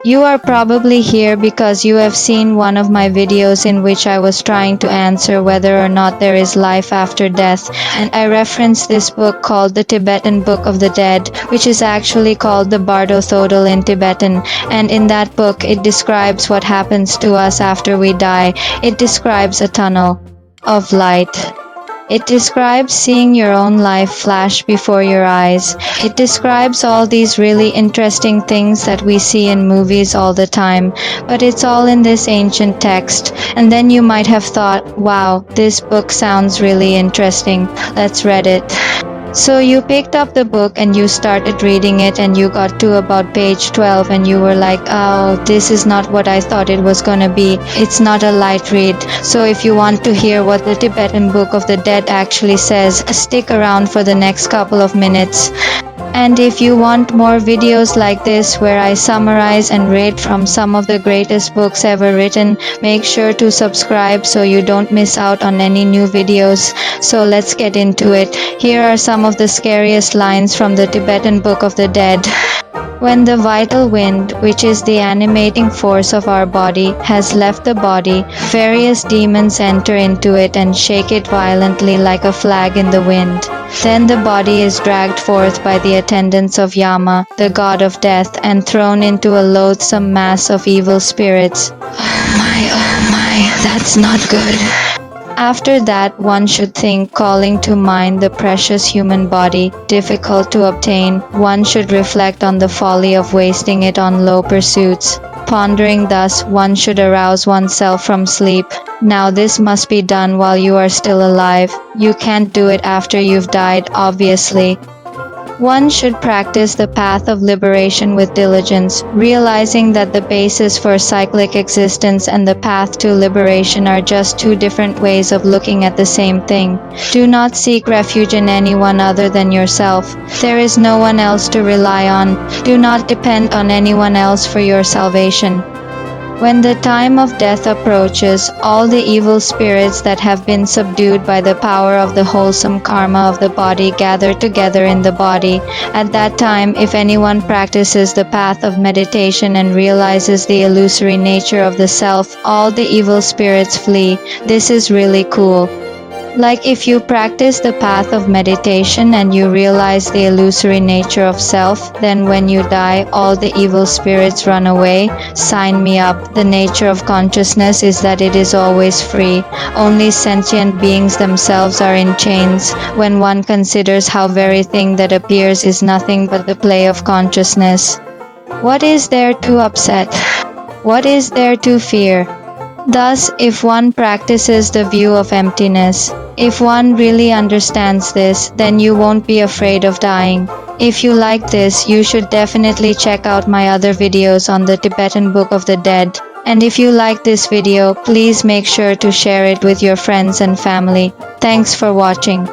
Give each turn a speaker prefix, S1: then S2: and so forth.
S1: You are probably here because you have seen one of my videos in which I was trying to answer whether or not there is life after death, and I referenced this book called the Tibetan Book of the Dead, which is actually called the Bardo Thodol in Tibetan, and in that book it describes what happens to us after we die. It describes a tunnel of light. It describes seeing your own life flash before your eyes. It describes all these really interesting things that we see in movies all the time, but it's all in this ancient text. And then you might have thought, wow, this book sounds really interesting. Let's read it. So you picked up the book and you started reading it, and you got to about page 12 and you were like, oh, this is not what I thought it was gonna be. It's not a light read. So if you want to hear what the Tibetan Book of the Dead actually says, stick around for the next couple of minutes. And if you want more videos like this where I summarize and rate from some of the greatest books ever written, make sure to subscribe so you don't miss out on any new videos. So let's get into it. Here are some of the scariest lines from the Tibetan Book of the Dead. When the vital wind, which is the animating force of our body, has left the body, various demons enter into it and shake it violently like a flag in the wind. Then the body is dragged forth by the attendants of Yama, the god of death, and thrown into a loathsome mass of evil spirits. Oh my, that's not good. After that, one should think, calling to mind the precious human body, difficult to obtain. One should reflect on the folly of wasting it on low pursuits. Pondering thus, one should arouse oneself from sleep. Now this must be done while you are still alive. You can't do it after you've died, obviously. One should practice the path of liberation with diligence, realizing that the basis for cyclic existence and the path to liberation are just two different ways of looking at the same thing. Do not seek refuge in anyone other than yourself. There is no one else to rely on. Do not depend on anyone else for your salvation. When the time of death approaches, all the evil spirits that have been subdued by the power of the wholesome karma of the body gather together in the body. At that time, if anyone practices the path of meditation and realizes the illusory nature of the self, all the evil spirits flee. This is really cool. Like if you practice the path of meditation and you realize the illusory nature of self, then when you die, all the evil spirits run away. Sign me up. The nature of consciousness is that it is always free. Only sentient beings themselves are in chains. When one considers how very thing that appears is nothing but the play of consciousness. What is there to upset? What is there to fear? Thus, if one practices the view of emptiness, if one really understands this, then you won't be afraid of dying. If you like this, you should definitely check out my other videos on the Tibetan Book of the Dead. And if you like this video, please make sure to share it with your friends and family. Thanks for watching.